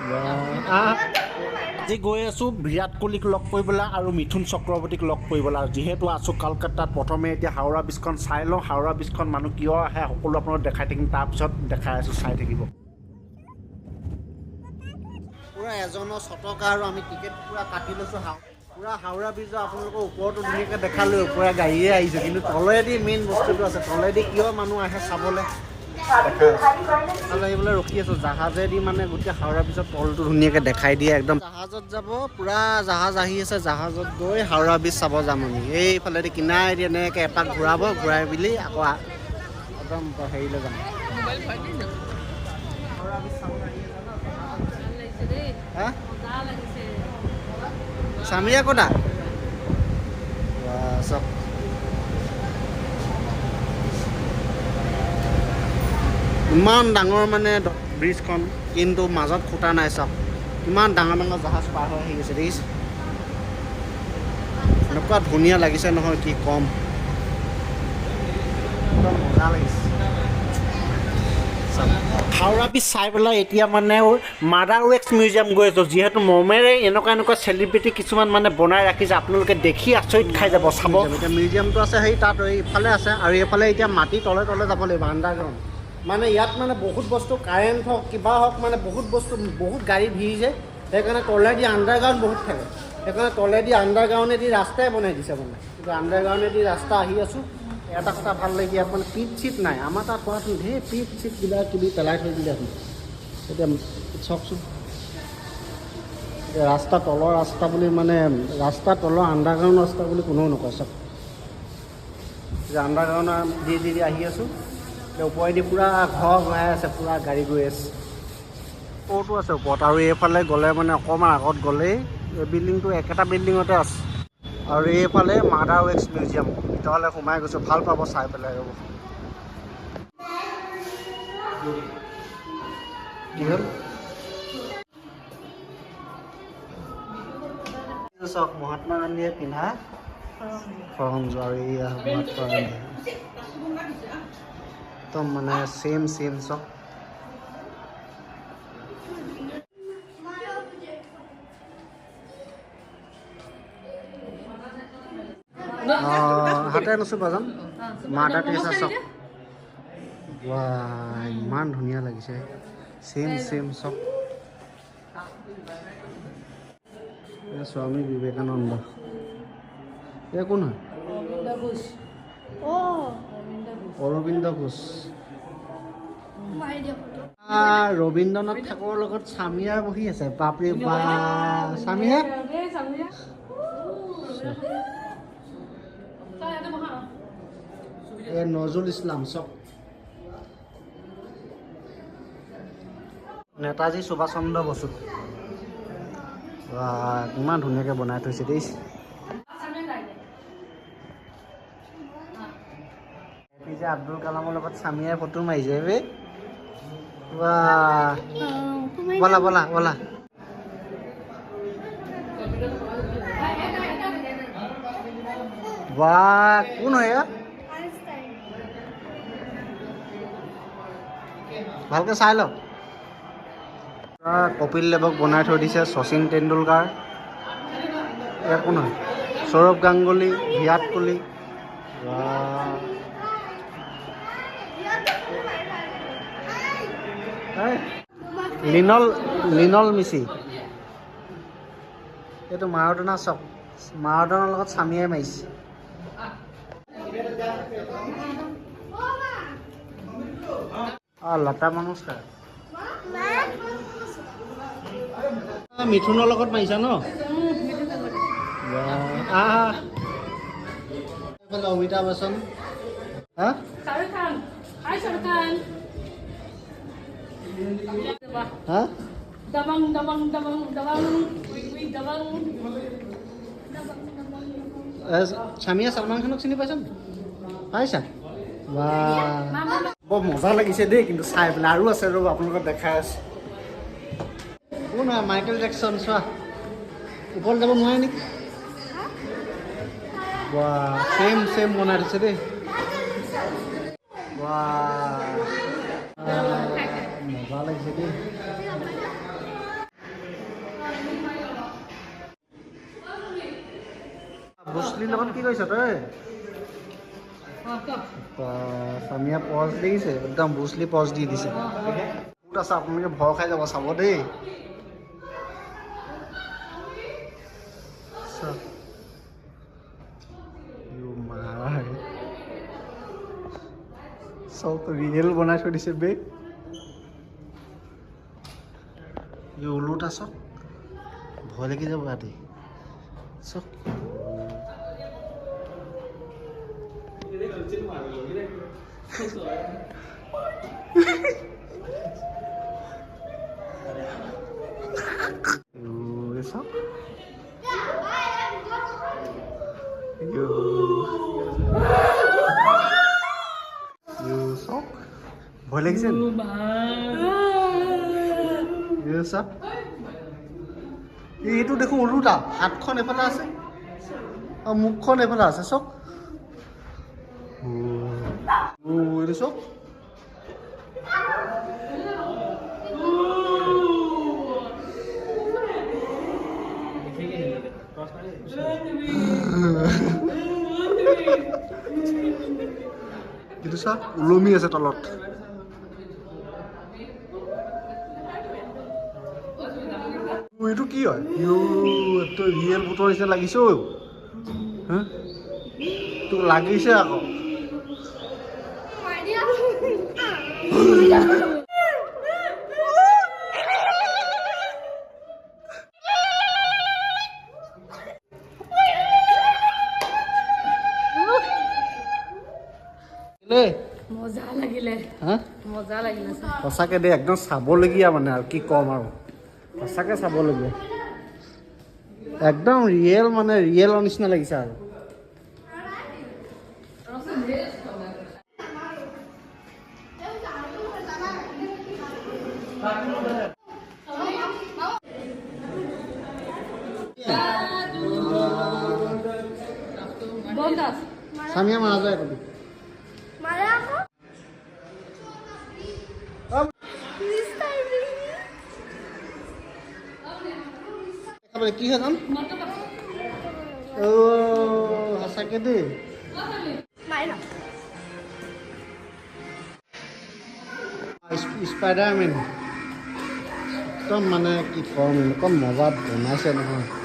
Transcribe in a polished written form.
আজি গৈ আছোঁ বিৰাট কোহলিক লগ কৰিবলৈ আৰু মিথুন চক্ৰৱৰ্তীক লগ কৰিবলৈ। আৰু যিহেতু আছোঁ কলকাতাত, প্ৰথমে এতিয়া হাওৰা ব্ৰীজখন চাই লওঁ। হাওৰা ব্ৰীজখন মানুহ কিয় আহে সকলো আপোনালোক দেখাই থাকিম, তাৰপিছত দেখাই আছোঁ, চাই থাকিব। পূৰা এজনৰ ছটকা আৰু আমি টিকেট পূৰা কাটি লৈছোঁ। পূৰা হাওৰা ব্ৰীজৰ আপোনালোকৰ ওপৰতো ধুনীয়াকৈ দেখালোঁ, পূৰা গাড়ীয়ে আহিছোঁ, কিন্তু তলেদি মেইন বস্তুটো আছে। তলেদি কিয় মানুহ আহে চাবলৈ আহিবলৈ ৰখি আছোঁ। জাহাজেদি মানে গোটেই হাওৰা ব্ৰীজৰ তলটো ধুনীয়াকৈ দেখাই দিয়ে একদম। জাহাজত যাব, পূৰা জাহাজ আহি আছে, জাহাজত গৈ হাওৰা ব্ৰীজ চাব যাম আমি। এইফালেদি কিনাৰেদি এনেকৈ এপাক ঘূৰাব, ঘূৰাই মেলি আকৌ একদম হেৰিলৈ যাম। হাওৰা ব্ৰীজ চাব স্বামীয়ে ক'তা চব ইমান ডাঙৰ মানে ব্ৰীজখন, কিন্তু মাজত খুটা নাই। চাওক কিমান ডাঙৰ ডাঙৰ জাহাজ পাৰ হৈ আহি গৈছে, দেখিছে? এনেকুৱা ধুনীয়া লাগিছে নহয়, কি ক'ম, একদম মজা লাগিছে। হাওৰা ব্ৰীজ চাই পেলাই এতিয়া মানে মাদাৰ ৱেক্স মিউজিয়াম গৈ আছোঁ। যিহেতু মমেৰে এনেকুৱা চেলিব্ৰিটি কিছুমান মানে বনাই ৰাখিছে, আপোনালোকে দেখি আচৰিত খাই যাব। চাব, এতিয়া মিউজিয়ামটো আছে সেই তাত, এইফালে আছে। আৰু এইফালে এতিয়া মাটি তলে তলে যাব লাগিব, আণ্ডাৰগ্ৰাউণ্ড। মানে ইয়াত মানে বহুত বস্তু, কাৰেণ্ট হওক কিবা হওক, মানে বহুত বস্তু, বহুত গাড়ী ভিৰ যে, সেইকাৰণে তলেদি আণ্ডাৰগ্ৰাউণ্ড বহুত থাকে। সেইকাৰণে তলেদি আণ্ডাৰগ্ৰাউণ্ডেদি ৰাস্তাই বনাই দিছে মানে। কিন্তু আণ্ডাৰগ্ৰাউণ্ডেদি ৰাস্তা আহি আছোঁ। এটা কথা ভাল লাগি, ইয়াত মানে পিট চিট নাই। আমাৰ তাত কোৱাচোন ঢেৰ পিট চিট কিবা কিবি পেলাই থৈ দিলে আপুনি। এতিয়া চাওকচোন, ৰাস্তা তলৰ ৰাস্তা বুলি, মানে ৰাস্তা তলৰ আণ্ডাৰগ্ৰাউণ্ড ৰাস্তা বুলি কোনেও নকয়। চাওক এতিয়া আণ্ডাৰগ্ৰাউণ্ড দি আহি আছোঁ। ওপৰেদি পূৰা ঘৰ বনাই আছে, পূৰা গাড়ী গৈ আছে। ওপৰতো আছে ওপৰত। আৰু এইফালে গ'লে মানে অকণমান আগত গ'লেই এই বিল্ডিংটো একেটা বিল্ডিঙতে আছে। আৰু এইফালে মাদাৰ ৱেক্স মিউজিয়াম, ভিতৰলৈ সোমাই গৈছোঁ, ভাল পাব চাই পেলাই। ৰ'ব কি হ'ল, চাওক মহাত্মা গান্ধীয়ে পিন্ধা ফৰমযোৰ। আৰু এইয়া মহাত্মা গান্ধী একদম মানে চেম চাওক। হাতে নুচুবা যাম। মাদাৰ টেৰেছা চাওক, ইমান ধুনীয়া লাগিছে, চেম চাওক। স্বামী বিবেকানন্দ, এয়া কোন হয়? অৰবিন্দ ঘোষ। ৰবীন্দ্ৰনাথ ঠাকুৰৰ লগত স্বামীয়া বহি আছে। বাপৰে বা, স্বামীয়া নজৰুল ইছলাম চব। নেতাজী সুভাষ চন্দ্ৰ বসু, ইমান ধুনীয়াকৈ বনাই থৈছে দেই। এপিজে আব্দুল কালামৰ লগত স্বামীয়ে ফটো মাৰিছে বে। বলা বলা বলা। কোন হয়? ভালকৈ চাই লওক। কপিল দেৱক বনাই থৈ দিছে। শচীন তেণ্ডুলকাৰ, এয়া কোন হয়? সৌৰভ গাংগুলী, বিৰাট কোহলি। লিনল মিচি, এইটো মাৰাডোনা। চক মাৰাডোনাৰ লগত স্বামীয়ে মাৰিছে। লতা মংগেশকাৰ, মিথুনৰ লগত মাৰিছা ন? অমিতাভ বচ্চন, স্বামীয়ে ছলমান খানক চিনি পাইছা? পাইছা? বৰ মজা লাগিছে দেই কিন্তু চাই পেলাই। আৰু আছে ৰ'ব, আপোনালোকক দেখাই আছে। কোন হয়? Michael Jackson. চোৱা, ওপৰত যাব নোৱাৰে নেকি? চেম বনাই দিছে দেই। মজা লাগিছে দেই। ব্ৰুচলিৰ লগত কি কৰিছ তই স্বামীয়ে পজ দিছে একদম ব্ৰুচলি পজ দি দিছে ক'ত আছে আপোনালোকে ভয় খাই যাব চাব দেই চব ৰিয়েল বনাই থৈ দিছে বে ওলোত আছ ভয় লাগি যাব ৰাতি চব ভয় লাগিছে এইটো দেখো ওলোটা হাতখন এফালে আছে আৰু মুখখন এফালে আছে চব এইটো চব এইটো চা ওলমি আছে তলত এইটো কি হয় এইটো ৰিয়েল ভূতৰ নিচিনা লাগিছে হা তোক লাগিছে আকৌ মজা লাগিলে সঁচাকে দেই একদম চাবলগীয়া মানে আৰু কি ক'ম আৰু সঁচাকে চাবলগীয়া একদম ৰিয়েল মানে ৰিয়েলৰ নিচিনা লাগিছে আৰু স্বামীয়ে মাৰা যায় কবি কি হয় যাম সঁচাকে দেই স্পাইডাৰমেন একদম মানে কি ক'ম এনেকুৱা মজা বনাইছে নহয়